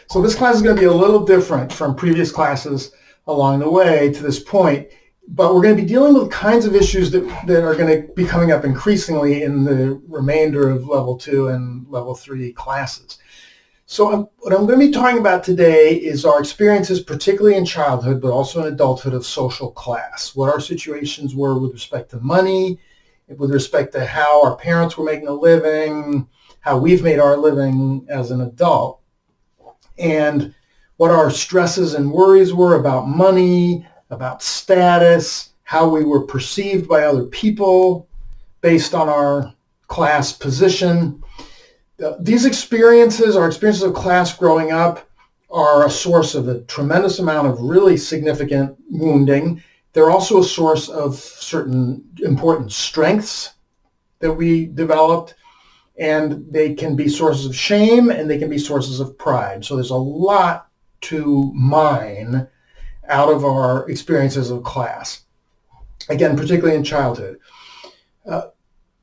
So this class is going to be a little different from previous classes along the way to this point, but we're going to be dealing with kinds of issues that are going to be coming up increasingly in the remainder of Level 2 and Level 3 classes. So what I'm going to be talking about today is our experiences, particularly in childhood, but also in adulthood, of social class, what our situations were with respect to money, with respect to how our parents were making a living, how we've made our living as an adult, and what our stresses and worries were about money, about status, how we were perceived by other people based on our class position. These experiences, our experiences of class growing up, are a source of a tremendous amount of really significant wounding. They're also a source of certain important strengths that we developed, and they can be sources of shame and they can be sources of pride. So there's a lot to mine out of our experiences of class, again, particularly in childhood.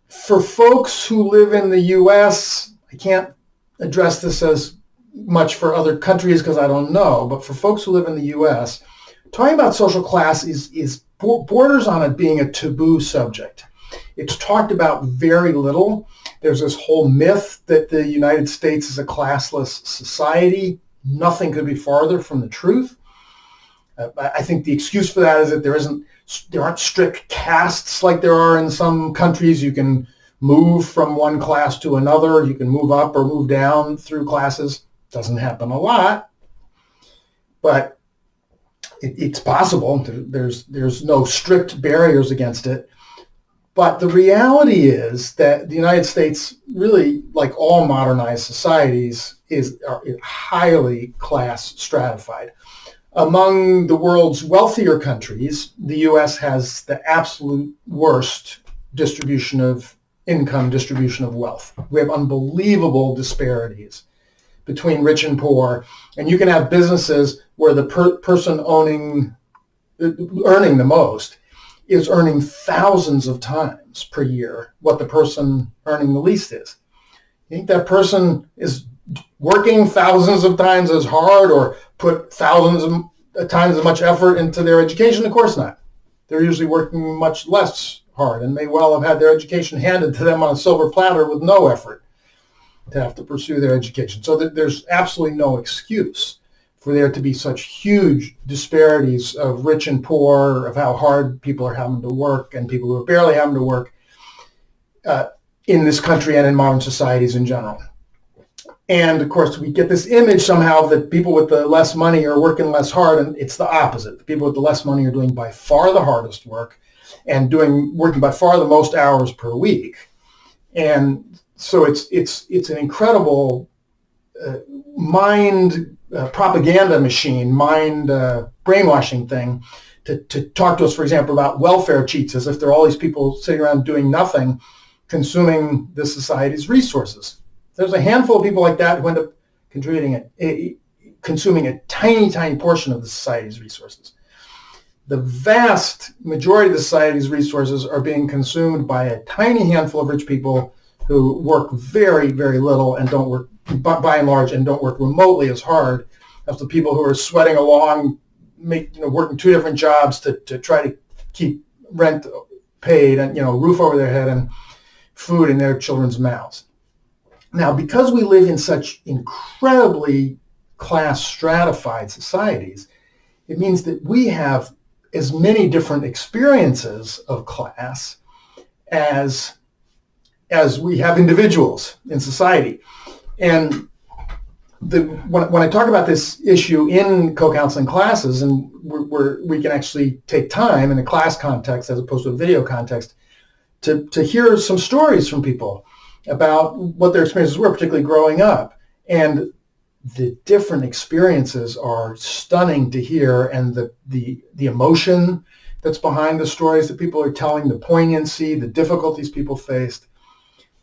For folks who live in the U.S., I can't address this as much for other countries because I don't know, but for folks who live in the U.S., talking about social class is borders on it being a taboo subject. It's talked about very little. There's this whole myth that the United States is a classless society. Nothing could be farther from the truth. I think the excuse for that is that there aren't strict castes like there are in some countries. You can move from one class to another. You can move up or move down through classes. Doesn't happen a lot, but it's possible. There's no strict barriers against it. But the reality is that the United States, really, like all modernized societies, is highly class stratified. Among the world's wealthier countries, the U.S. has the absolute worst distribution of income, distribution of wealth. We have unbelievable disparities between rich and poor, and you can have businesses where the person earning the most is earning thousands of times per year what the person earning the least is. You think that person is working thousands of times as hard or put thousands of times as much effort into their education? Of course not. They're usually working much less hard and may well have had their education handed to them on a silver platter with no effort to have to pursue their education. So there's absolutely no excuse for there to be such huge disparities of rich and poor, of how hard people are having to work and people who are barely having to work in this country and in modern societies in general. And of course, we get this image somehow that people with the less money are working less hard, and it's the opposite. The people with the less money are doing by far the hardest work and working by far the most hours per week. And so it's an incredible mind propaganda machine, mind brainwashing thing to talk to us, for example, about welfare cheats as if there are all these people sitting around doing nothing, consuming the society's resources. There's a handful of people like that who end up consuming a tiny, tiny portion of the society's resources. The vast majority of the society's resources are being consumed by a tiny handful of rich people who work very, very little and don't work, by and large, and don't work remotely as hard as the people who are sweating along, working two different jobs to try to keep rent paid and, roof over their head and food in their children's mouths. Now, because we live in such incredibly class stratified societies, it means that we have as many different experiences of class as we have individuals in society. And when I talk about this issue in co-counseling classes, and we can actually take time in a class context as opposed to a video context to hear some stories from people about what their experiences were, particularly growing up. And the different experiences are stunning to hear, and the emotion that's behind the stories that people are telling, the poignancy, the difficulties people faced.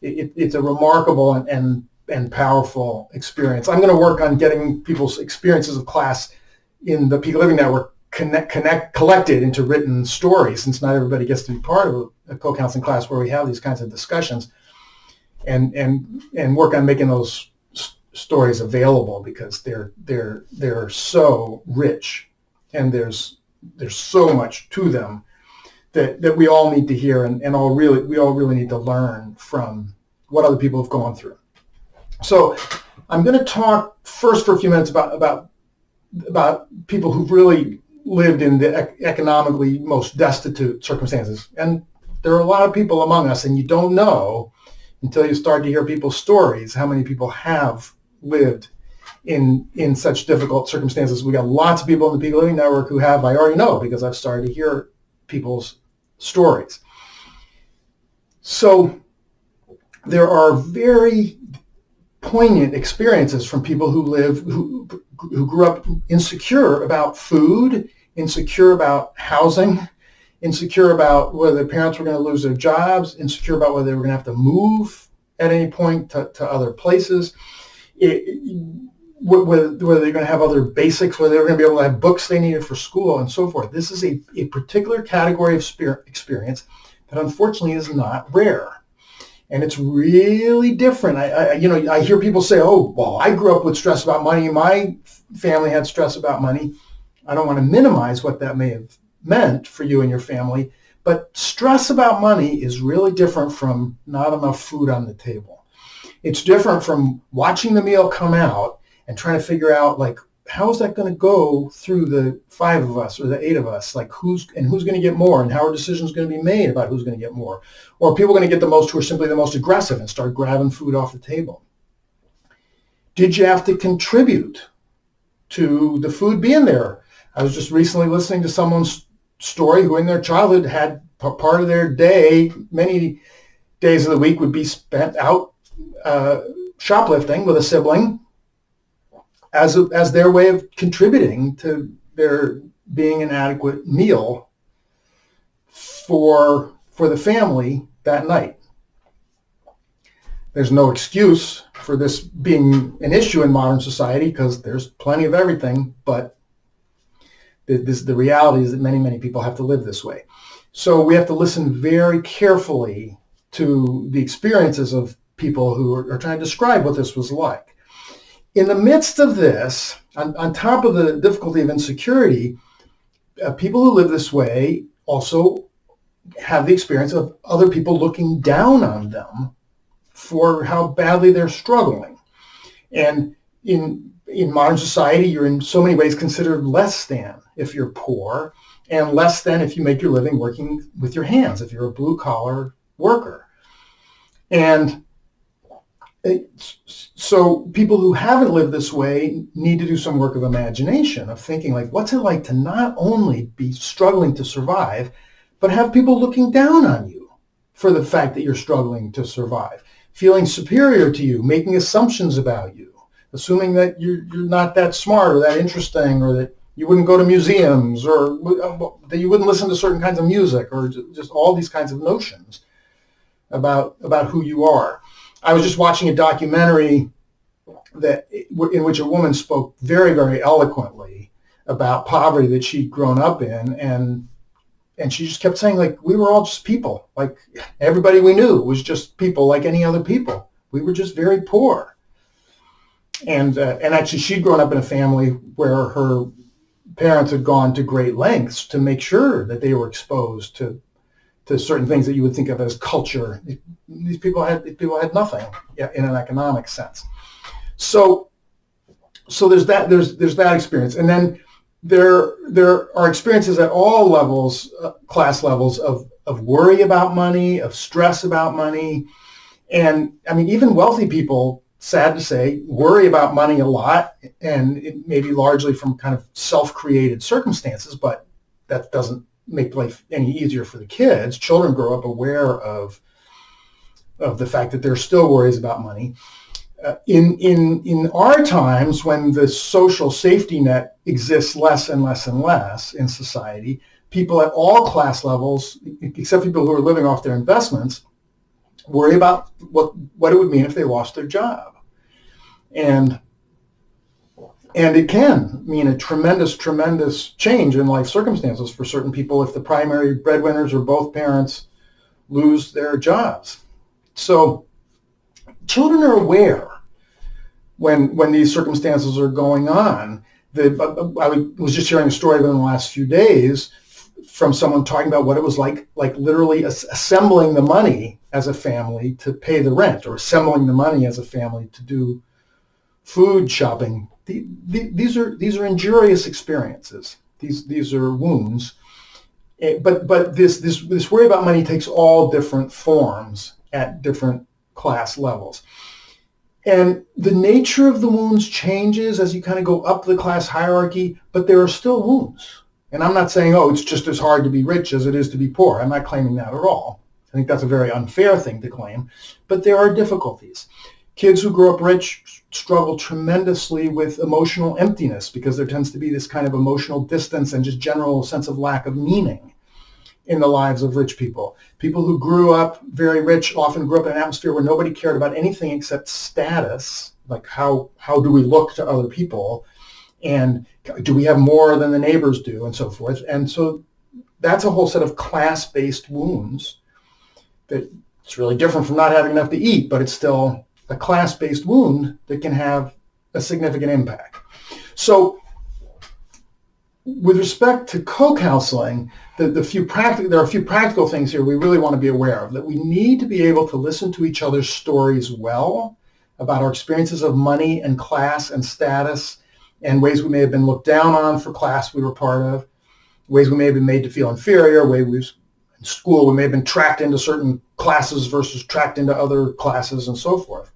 It's a remarkable and powerful experience. I'm going to work on getting people's experiences of class in the Peak Living Network collected into written stories, since not everybody gets to be part of a co-counseling class where we have these kinds of discussions, and work on making those stories available because they're so rich, and there's so much to them that we all need to hear, and we all really need to learn from what other people have gone through. So I'm going to talk first for a few minutes about people who've really lived in the economically most destitute circumstances. And there are a lot of people among us, and you don't know until you start to hear people's stories how many people have lived in such difficult circumstances. We got lots of people in the Peak Living Network who have, I already know, because I've started to hear people's stories. So there are very poignant experiences from people who grew up insecure about food, insecure about housing, insecure about whether their parents were going to lose their jobs, insecure about whether they were going to have to move at any point to other places, whether they're going to have other basics, whether they're going to be able to have books they needed for school, and so forth. This is a particular category of experience that unfortunately is not rare. And it's really different. I hear people say, oh, well, I grew up with stress about money. My family had stress about money. I don't want to minimize what that may have meant for you and your family, but stress about money is really different from not enough food on the table. It's different from watching the meal come out and trying to figure out, like, how is that going to go through the 5 of us or the 8 of us? Like, who's going to get more, and how are decisions going to be made about who's going to get more? Or are people going to get the most who are simply the most aggressive and start grabbing food off the table? Did you have to contribute to the food being there? I was just recently listening to someone's story who in their childhood had part of their day, many days of the week would be spent out shoplifting with a sibling as their way of contributing to there being an adequate meal for the family that night. There's no excuse for this being an issue in modern society because there's plenty of everything, but the reality is that many, many people have to live this way. So we have to listen very carefully to the experiences of people who are trying to describe what this was like. In the midst of this, on top of the difficulty of insecurity, people who live this way also have the experience of other people looking down on them for how badly they're struggling. And in modern society, you're in so many ways considered less than if you're poor, and less than if you make your living working with your hands, if you're a blue-collar worker. And so people who haven't lived this way need to do some work of imagination, of thinking, like, what's it like to not only be struggling to survive, but have people looking down on you for the fact that you're struggling to survive, feeling superior to you, making assumptions about you, assuming that you're not that smart or that interesting, or that you wouldn't go to museums, or that you wouldn't listen to certain kinds of music, or just all these kinds of notions about who you are. I was just watching a documentary in which a woman spoke very, very eloquently about poverty that she'd grown up in, and she just kept saying, like, we were all just people. Like, everybody we knew was just people like any other people. We were just very poor. And actually, she'd grown up in a family where her parents had gone to great lengths to make sure that they were exposed to certain things that you would think of as culture. These people had nothing in an economic sense. So there's that experience, and then there are experiences at all levels, class levels, of worry about money, of stress about money, and I mean, even wealthy people, sad to say, worry about money a lot, and it may be largely from kind of self-created circumstances, but that doesn't make life any easier for the kids. Children grow up aware of the fact that there are still worries about money. In our times, when the social safety net exists less and less and less in society, people at all class levels, except people who are living off their investments, worry about what it would mean if they lost their job. And it can mean a tremendous, tremendous change in life circumstances for certain people if the primary breadwinners or both parents lose their jobs. So children are aware when these circumstances are going on. I was just hearing a story within the last few days from someone talking about what it was like literally assembling the money as a family to pay the rent, or assembling the money as a family to do food shopping. These are injurious experiences. These are wounds. But this worry about money takes all different forms at different class levels. And the nature of the wounds changes as you kind of go up the class hierarchy, but there are still wounds. And I'm not saying, it's just as hard to be rich as it is to be poor. I'm not claiming that at all. I think that's a very unfair thing to claim. But there are difficulties. Kids who grow up rich struggle tremendously with emotional emptiness because there tends to be this kind of emotional distance and just general sense of lack of meaning in the lives of rich people. People who grew up very rich often grew up in an atmosphere where nobody cared about anything except status, like how do we look to other people, and do we have more than the neighbors do, and so forth. And so that's a whole set of class-based wounds that it's really different from not having enough to eat, but it's still a class-based wound that can have a significant impact. So with respect to co-counseling, there are a few practical things here we really want to be aware of, that we need to be able to listen to each other's stories well about our experiences of money and class and status, and ways we may have been looked down on for class we were part of, ways we may have been made to feel inferior, in school we may have been tracked into certain classes versus tracked into other classes, and so forth.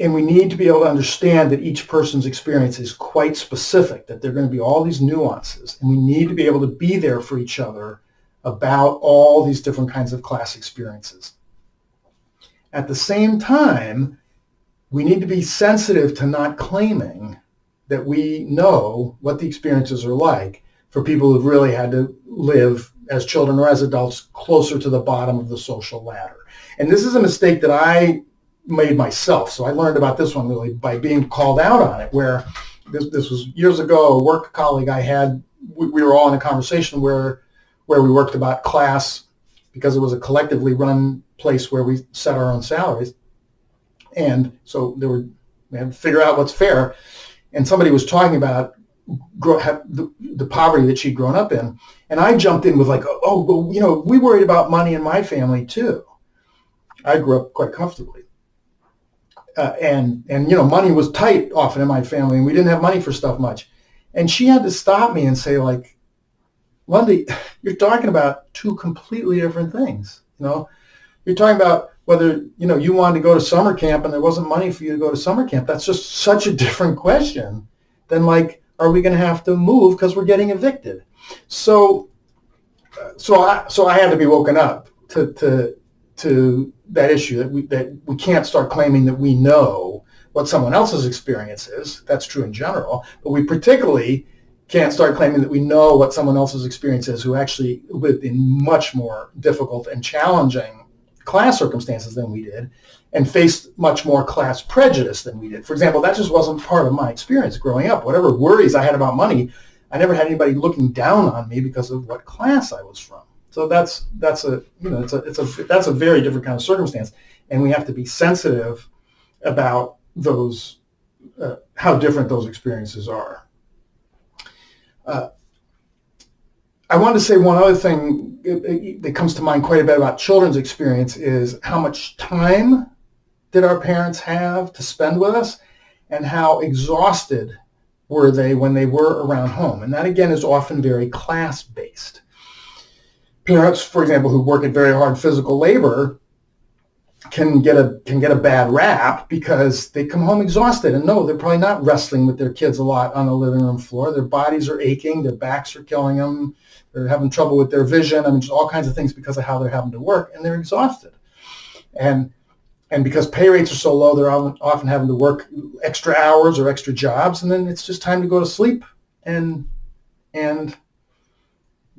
And we need to be able to understand that each person's experience is quite specific, that there are going to be all these nuances, and we need to be able to be there for each other about all these different kinds of class experiences. At the same time, we need to be sensitive to not claiming that we know what the experiences are like for people who've really had to live as children or as adults closer to the bottom of the social ladder. And this is a mistake that I made myself. So I learned about this one really by being called out on it, where this was years ago, a work colleague I had, we were all in a conversation where we worked about class because it was a collectively run place where we set our own salaries. And so we had to figure out what's fair. And somebody was talking about the poverty that she'd grown up in. And I jumped in with we worried about money in my family too. I grew up quite comfortably. And money was tight often in my family, and we didn't have money for stuff much. And she had to stop me and say, Lundy, you're talking about two completely different things. You're talking about whether, you wanted to go to summer camp and there wasn't money for you to go to summer camp. That's just such a different question than are we going to have to move because we're getting evicted? So I had to be woken up to that issue, that we can't start claiming that we know what someone else's experience is. That's true in general, but we particularly can't start claiming that we know what someone else's experience is who actually lived in much more difficult and challenging class circumstances than we did and faced much more class prejudice than we did. For example, that just wasn't part of my experience growing up. Whatever worries I had about money, I never had anybody looking down on me because of what class I was from. So that's a very different kind of circumstance, and we have to be sensitive about those how different those experiences are. I wanted to say one other thing that comes to mind quite a bit about children's experience is how much time did our parents have to spend with us, and how exhausted were they when they were around home. And that again is often very class-based. Parents, for example, who work at very hard physical labor can get a bad rap because they come home exhausted, and no, they're probably not wrestling with their kids a lot on the living room floor. Their bodies are aching, their backs are killing them, they're having trouble with their vision. Just all kinds of things because of how they're having to work, and they're exhausted. And because pay rates are so low, they're often having to work extra hours or extra jobs, and then it's just time to go to sleep and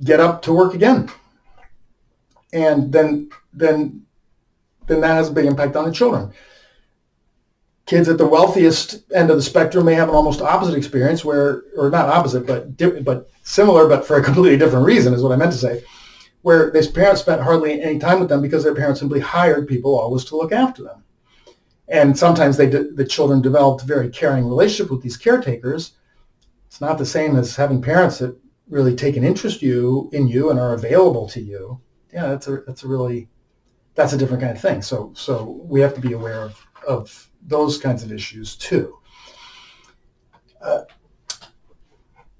get up to work again. And then that has a big impact on the children. Kids at the wealthiest end of the spectrum may have an almost opposite experience or not opposite, but similar, but for a completely different reason is what I meant to say, where their parents spent hardly any time with them because their parents simply hired people always to look after them. And sometimes the children developed a very caring relationship with these caretakers. It's not the same as having parents that really take an interest in you and are available to you. Yeah, that's a different kind of thing. So we have to be aware of those kinds of issues too.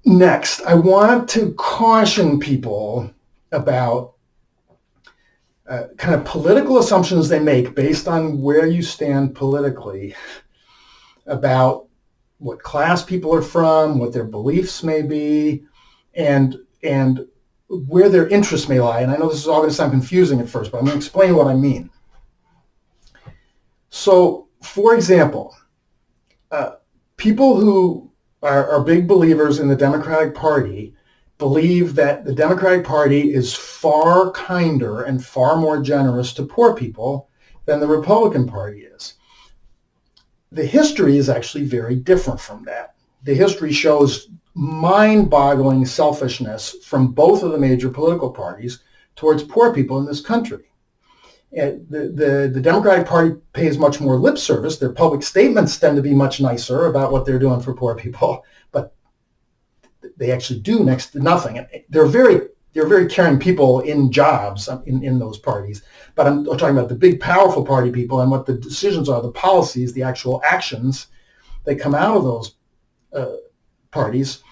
Next, I want to caution people about kind of political assumptions they make based on where you stand politically about what class people are from, what their beliefs may be, and where their interests may lie. And I know this is all going to sound confusing at first, but I'm going to explain what I mean. So, for example, people who are big believers in the Democratic Party believe that the Democratic Party is far kinder and far more generous to poor people than the Republican Party is. The history is actually very different from that. The history shows mind-boggling selfishness from both of the major political parties towards poor people in this country. The Democratic Party pays much more lip service. Their public statements tend to be much nicer about what they're doing for poor people, but they actually do next to nothing. They're very caring people in jobs in those parties, but I'm talking about the big, powerful party people and what the decisions are, the policies, the actual actions that come out of those parties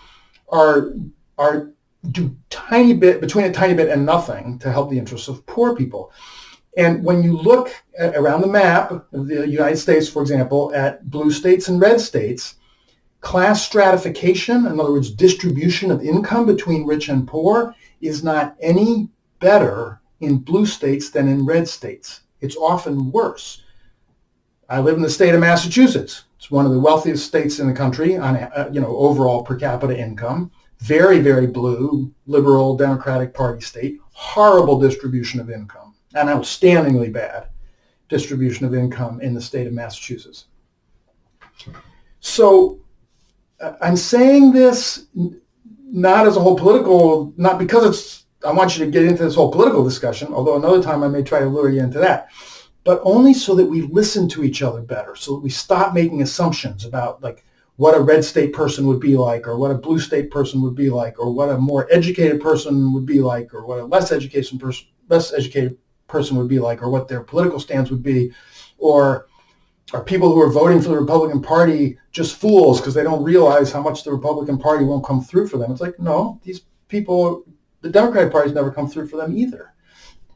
do tiny bit, between a tiny bit and nothing to help the interests of poor people. And when you look around the map of the United States, for example, at blue states and red states, class stratification, in other words, distribution of income between rich and poor, is not any better in blue states than in red states. It's often worse. I live in the state of Massachusetts. It's one of the wealthiest states in the country on overall per capita income. Very, very blue, liberal, Democratic Party state. Horrible distribution of income. An outstandingly bad distribution of income in the state of Massachusetts. So I'm saying this not as a whole political, not because I want you to get into this whole political discussion, although another time I may try to lure you into that, but only so that we listen to each other better, so that we stop making assumptions about like what a red state person would be like, or what a blue state person would be like, or what a more educated person would be like, or what a less educated person would be like, or what their political stance would be, or are people who are voting for the Republican Party just fools because they don't realize how much the Republican Party won't come through for them? It's like, no, these people, the Democratic Party's never come through for them either.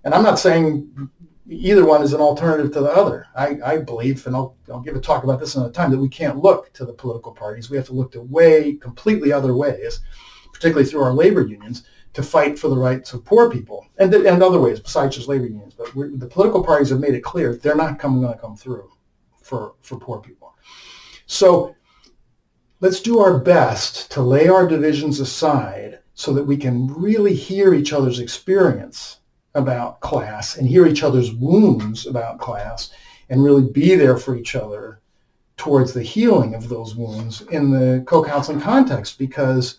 And I'm not saying either one is an alternative to the other. I believe, and I'll give a talk about this another time, that we can't look to the political parties. We have to look to completely other ways, particularly through our labor unions, to fight for the rights of poor people, and other ways besides just labor unions. But the political parties have made it clear they're not going to come through for poor people. So let's do our best to lay our divisions aside so that we can really hear each other's experience about class and hear each other's wounds about class and really be there for each other towards the healing of those wounds in the co-counseling context, because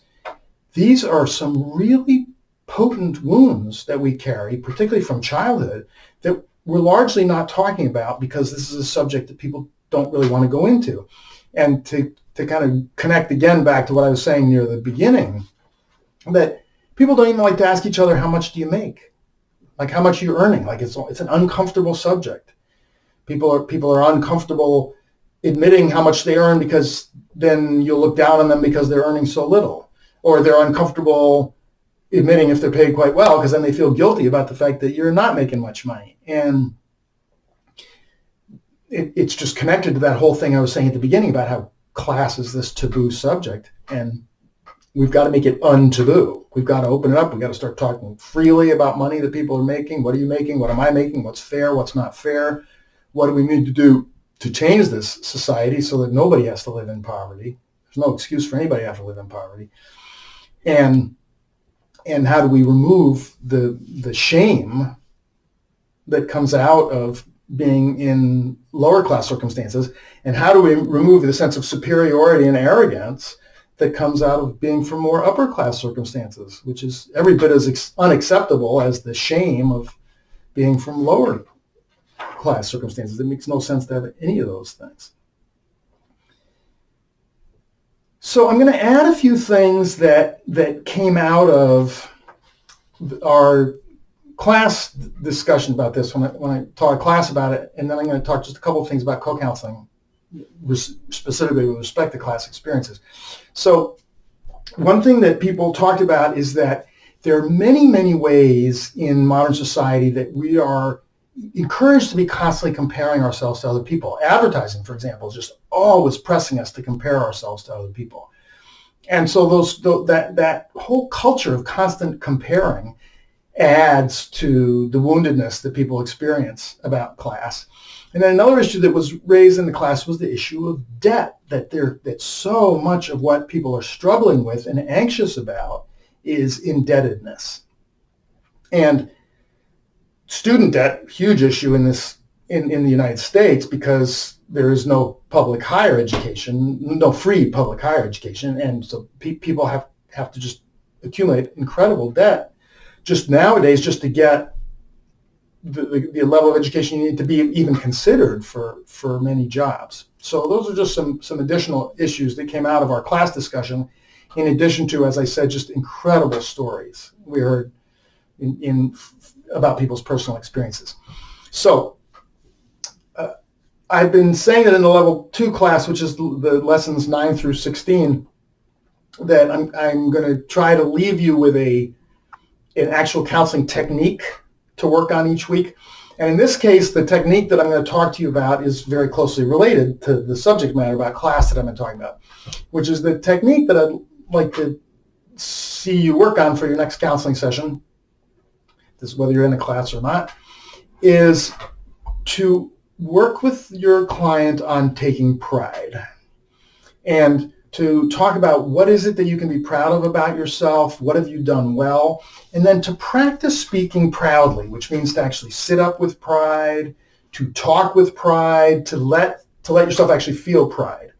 these are some really potent wounds that we carry, particularly from childhood, that we're largely not talking about because this is a subject that people don't really want to go into. And to kind of connect again back to what I was saying near the beginning, that people don't even like to ask each other, how much do you make? Like, how much are you earning? Like, it's an uncomfortable subject. People are uncomfortable admitting how much they earn, because then you'll look down on them because they're earning so little. Or they're uncomfortable admitting if they're paid quite well, because then they feel guilty about the fact that you're not making much money. And it's just connected to that whole thing I was saying at the beginning about how class is this taboo subject. And we've got to make it untaboo. We've got to open it up. We've got to start talking freely about money that people are making. What are you making? What am I making? What's fair? What's not fair? What do we need to do to change this society so that nobody has to live in poverty? There's no excuse for anybody to have to live in poverty. And how do we remove the shame that comes out of being in lower class circumstances? And how do we remove the sense of superiority and arrogance that comes out of being from more upper class circumstances, which is every bit as unacceptable as the shame of being from lower class circumstances. It makes no sense to have any of those things. So I'm going to add a few things that came out of our class discussion about this when I taught a class about it, and then I'm going to talk just a couple of things about co-counseling, specifically with respect to class experiences. So one thing that people talked about is that there are many, many ways in modern society that we are encouraged to be constantly comparing ourselves to other people. Advertising, for example, is just always pressing us to compare ourselves to other people. And so that whole culture of constant comparing adds to the woundedness that people experience about class. And then another issue that was raised in the class was the issue of debt, that so much of what people are struggling with and anxious about is indebtedness. And student debt, huge issue in the United States, because there is no public higher education, no free public higher education, and so people have to just accumulate incredible debt just nowadays just to get the level of education you need to be even considered for many jobs. So those are just some additional issues that came out of our class discussion, in addition to, as I said, just incredible stories we heard about people's personal experiences. So I've been saying that in the level 2 class, which is the lessons 9 through 16, that I'm going to try to leave you with an actual counseling technique to work on each week. And in this case, the technique that I'm going to talk to you about is very closely related to the subject matter about class that I've been talking about, which is the technique that I'd like to see you work on for your next counseling session, this is whether you're in a class or not, is to work with your client on taking pride and to talk about what is it that you can be proud of about yourself, what have you done well, and then to practice speaking proudly, which means to actually sit up with pride, to talk with pride, to let yourself actually feel pride,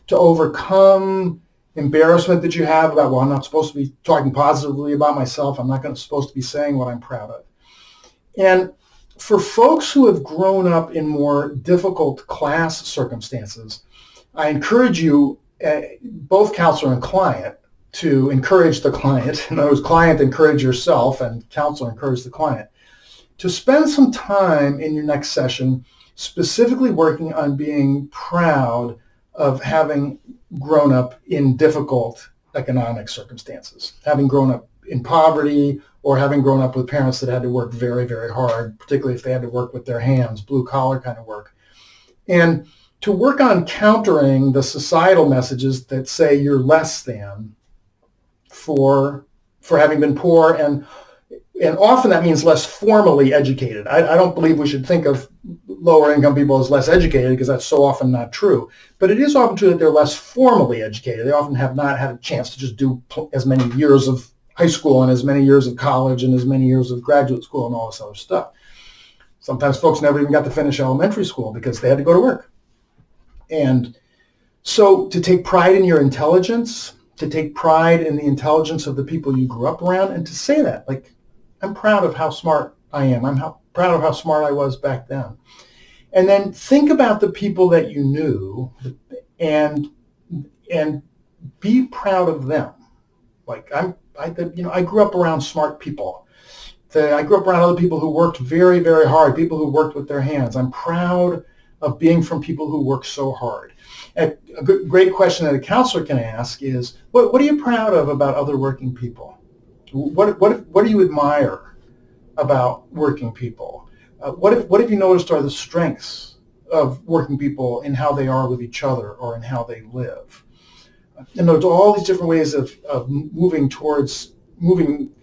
to overcome embarrassment that you have about, well, I'm not supposed to be talking positively about myself, I'm not supposed to be saying what I'm proud of. And for folks who have grown up in more difficult class circumstances, I encourage you, both counselor and client, to encourage the client. In other words, client, encourage yourself, and counselor, encourage the client, to spend some time in your next session specifically working on being proud of having grown up in difficult economic circumstances, having grown up in poverty, or having grown up with parents that had to work very, very hard, particularly if they had to work with their hands, blue-collar kind of work. And to work on countering the societal messages that say you're less than for having been poor, and often that means less formally educated. I don't believe we should think of lower income people as less educated, because that's so often not true. But it is often true that they're less formally educated. They often have not had a chance to just do as many years of high school and as many years of college and as many years of graduate school and all this other stuff. Sometimes folks never even got to finish elementary school because they had to go to work. And so to take pride in your intelligence, to take pride in the intelligence of the people you grew up around, and to say that, like, I'm proud of how smart I am. I'm proud of how smart I was back then. And then think about the people that you knew and be proud of them. Like I grew up around smart people. I grew up around other people who worked very, very hard, people who worked with their hands. I'm proud of being from people who work so hard. And a great question that a counselor can ask is, what are you proud of about other working people? What do you admire about working people? What have you noticed are the strengths of working people in how they are with each other or in how they live? And there's all these different ways of moving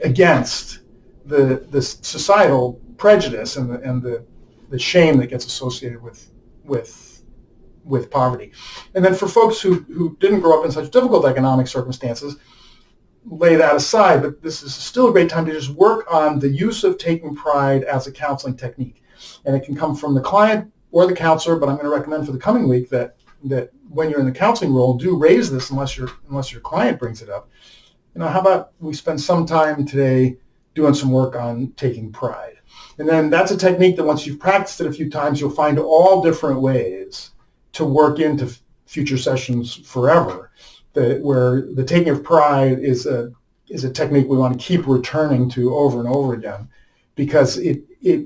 against the societal prejudice and the shame that gets associated with poverty. And then for folks who didn't grow up in such difficult economic circumstances, lay that aside, but this is still a great time to just work on the use of taking pride as a counseling technique. And it can come from the client or the counselor, but I'm going to recommend for the coming week that when you're in the counseling role, do raise this unless your client brings it up. How about we spend some time today doing some work on taking pride? And then that's a technique that once you've practiced it a few times, you'll find all different ways to work into future sessions forever. Where the taking of pride is a technique we want to keep returning to over and over again, because it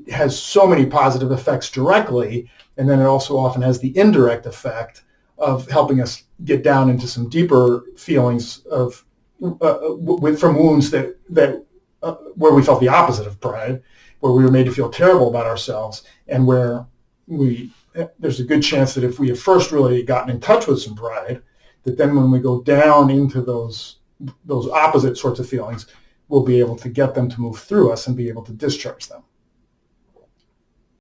has so many positive effects directly, and then it also often has the indirect effect of helping us get down into some deeper feelings of from wounds that where we felt the opposite of pride, where we were made to feel terrible about ourselves, and where there's a good chance that if we have first really gotten in touch with some pride, that then when we go down into those opposite sorts of feelings, we'll be able to get them to move through us and be able to discharge them.